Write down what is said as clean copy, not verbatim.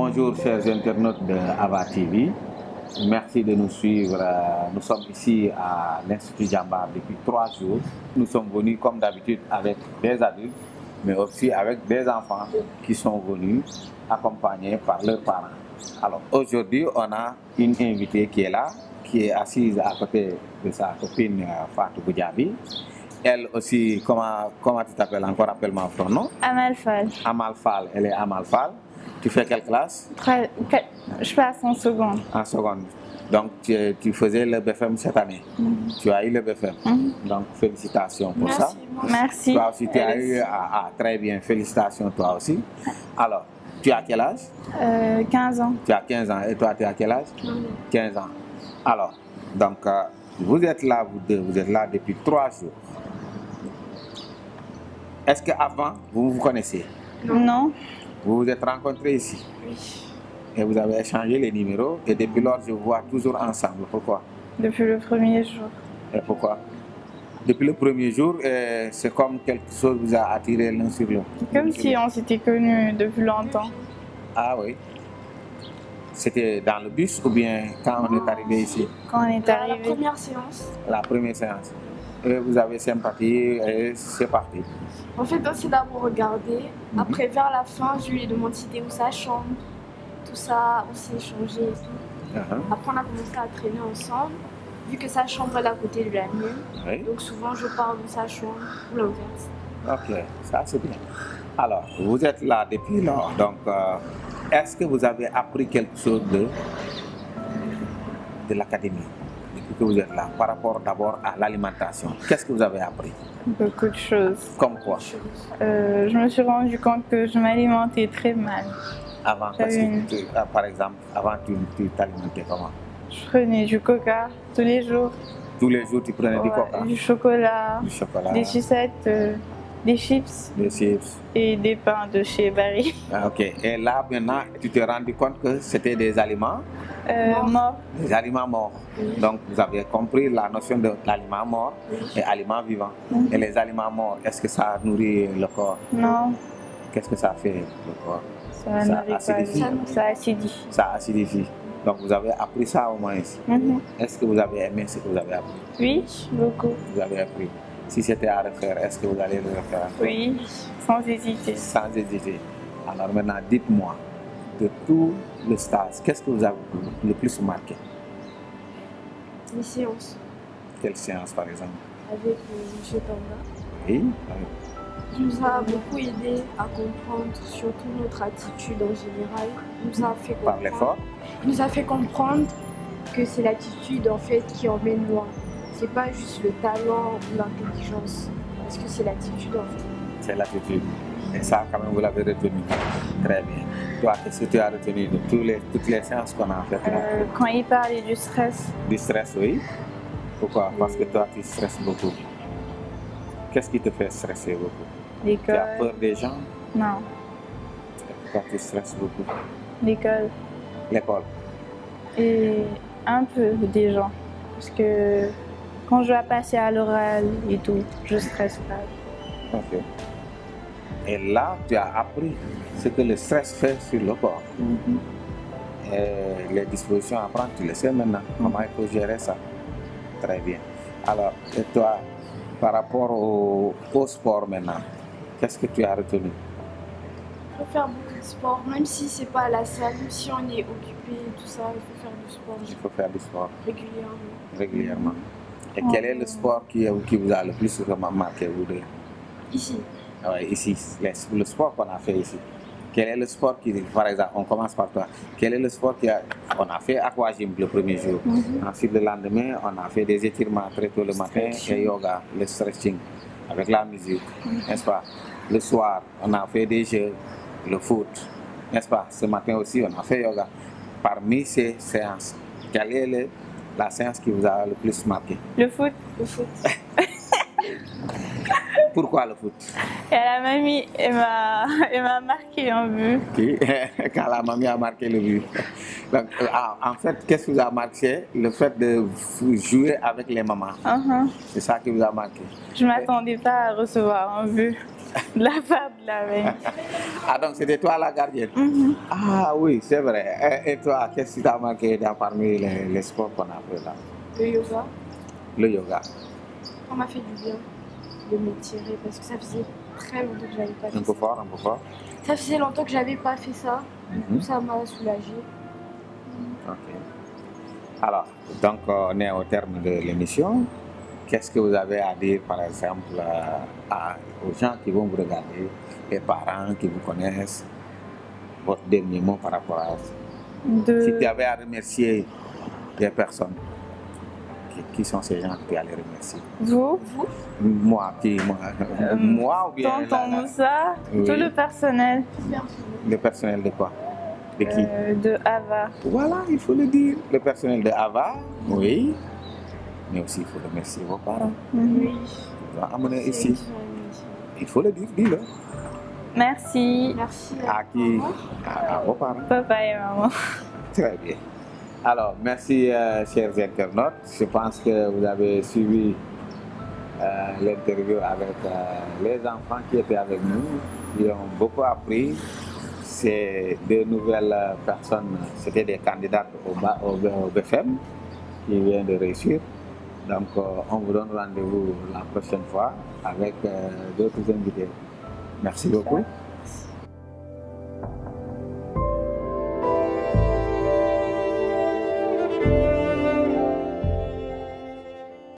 Bonjour chers internautes de Ava TV, merci de nous suivre. Nous sommes ici à l'Institut Jambar depuis 3 jours. Nous sommes venus comme d'habitude avec des adultes, mais aussi avec des enfants qui sont venus accompagnés par leurs parents. Alors aujourd'hui, on a une invitée qui est là, qui est assise à côté de sa copine Fatou Goudiaby. Elle aussi, comment tu t'appelles encore? Rappelle-moi ton nom. Amal Fall. Amal Fall, elle est Amal Fall. Tu fais quelle classe? Je passe en seconde. En seconde. Donc tu faisais le BFM cette année. Tu as eu le BFM. Donc félicitations pour ça. Merci. Toi aussi tu as eu, très bien, félicitations toi aussi. Alors, tu as quel âge? 15 ans. Tu as 15 ans. Et toi, tu as quel âge? 15 ans. Alors, donc vous êtes là, vous deux, vous êtes là depuis 3 jours. Est-ce qu'avant, vous vous connaissez? Non. Vous vous êtes rencontrés ici? Oui. Et vous avez échangé les numéros et depuis lors, je vous vois toujours ensemble. Pourquoi? Depuis le premier jour. Et pourquoi? Depuis le premier jour, c'est comme quelque chose vous a attiré l'un sur l'autre. Comme si on s'était connus depuis longtemps. Ah oui. C'était dans le bus ou bien quand on est arrivé ici? Quand on est arrivé. La première séance. La première séance. Et vous avez sympathié et c'est parti. En fait, on s'est d'abord regardé. Après, vers la fin, je lui ai demandé c'était où sa chambre. Tout ça, on s'est échangé et tout. Après, on a commencé à traîner ensemble. Vu que sa chambre est à côté de la mienne. Oui. Donc souvent, je pars dans sa chambre ou l'inverse. Ok, ça c'est bien. Alors, vous êtes là depuis lors. Donc, est-ce que vous avez appris quelque chose de l'académie depuis que vous êtes là, par rapport d'abord à l'alimentation? Qu'est-ce que vous avez appris? Beaucoup de choses. Comme quoi? Je me suis rendu compte que je m'alimentais très mal. Avant, par exemple, avant tu t'alimentais comment? Je prenais du coca tous les jours. Tous les jours tu prenais du coca? Du chocolat, des sucettes, des chips. Des chips. Et des pains de chez Barry. Ah, ok. Et là maintenant, tu t'es rendu compte que c'était des aliments morts. Des aliments morts. Donc vous avez compris la notion de l'aliment mort et aliment vivant. Et les aliments morts, est-ce que ça nourrit le corps? Non. Qu'est-ce que ça fait le corps? Ça acidifie. Ça acidifie. Ça acidifie. Donc vous avez appris ça au moins ici. Est-ce que vous avez aimé ce que vous avez appris? Oui, beaucoup. Vous avez appris. Si c'était à refaire, est-ce que vous allez le refaire encore? Oui, sans hésiter. Sans hésiter. Alors maintenant, dites-moi, de tout le stage, qu'est-ce que vous avez le plus marqué? Les séances. Quelle séance par exemple? Avec M. Panda. Oui. Il nous a beaucoup aidé à comprendre surtout notre attitude en général. Il nous a fait comprendre, Par l'effort? Il nous a fait comprendre que c'est l'attitude en fait qui emmène loin. C'est pas juste le talent ou l'intelligence, parce que c'est l'attitude en fait. C'est l'attitude. Et ça, quand même, vous l'avez retenu. Très bien. Toi, qu'est-ce que tu as retenu de toutes les séances qu'on a faites là? Quand il parlait du stress. Du stress, oui. Pourquoi? Parce que toi, tu stresses beaucoup. Qu'est-ce qui te fait stresser beaucoup? L'école. Tu as peur des gens? Non. Pourquoi tu stresses beaucoup? L'école. L'école. Et un peu des gens. Parce que quand je dois passer à l'oral et tout, je stresse pas. Ok. Et là, tu as appris ce que le stress fait sur le corps. Et les dispositions à prendre, tu le sais maintenant. Comment il faut gérer ça? Très bien. Alors, et toi, par rapport au sport maintenant, qu'est-ce que tu as retenu? Il faut faire beaucoup de sport, même si c'est pas à la salle, même si on est occupé et tout ça, il faut faire du sport. Il faut faire du sport. Régulièrement. Et quel est le sport qui vous a le plus marqué, vous deux? Ici. Oui, ici, le sport qu'on a fait ici. Quel est le sport qui, par exemple, on commence par toi. Quel est le sport on a fait aquagym le premier jour. Ensuite, le lendemain, on a fait des étirements très tôt le matin et yoga, le stretching, avec la musique, n'est-ce pas? Le soir, on a fait des jeux, le foot, n'est-ce pas? Ce matin aussi, on a fait yoga. Parmi ces séances, quelle est la séance qui vous a le plus marqué? Le foot. Le foot. Pourquoi le foot? Et la mamie, elle m'a marqué un but. Quand la mamie a marqué le but. Donc, en fait, qu'est-ce qui vous a marqué? Le fait de jouer avec les mamans. C'est ça qui vous a marqué. Je ne m'attendais pas à recevoir un but de la part de la veille. Ah, donc c'était toi la gardienne? Ah oui, c'est vrai. Et toi, qu'est-ce qui t'a marqué parmi les sports qu'on a fait là? Le yoga. Le yoga. Ça m'a fait du bien de m'étirer parce que ça faisait très longtemps que j'avais pas fait ça. Un peu fort, un peu fort. Ça faisait longtemps que j'avais pas fait ça. Du coup, ça m'a soulagée. Ok. Alors, donc on est au terme de l'émission. Qu'est-ce que vous avez à dire, par exemple, aux gens qui vont vous regarder, les parents qui vous connaissent, votre dernier mot par rapport à ça? Si tu avais à remercier des personnes, qui sont ces gens que tu allais remercier? Vous? Moi ou bien Tonton Moussa, oui. tout le personnel. Le personnel de quoi? De qui? De Ava. Voilà, il faut le dire. Le personnel de Ava, oui. Mais aussi, il faut remercier vos parents. Oui. Tu vas amener ici. Il faut le dire, dis-le. Merci. Merci À qui? À vos parents. Papa et maman. Très bien. Alors, merci, chers internautes. Je pense que vous avez suivi l'interview avec les enfants qui étaient avec nous, qui ont beaucoup appris. C'est de nouvelles personnes, c'était des candidates au BFM qui viennent de réussir. Donc, on vous donne rendez-vous la prochaine fois avec d'autres invités. Merci beaucoup.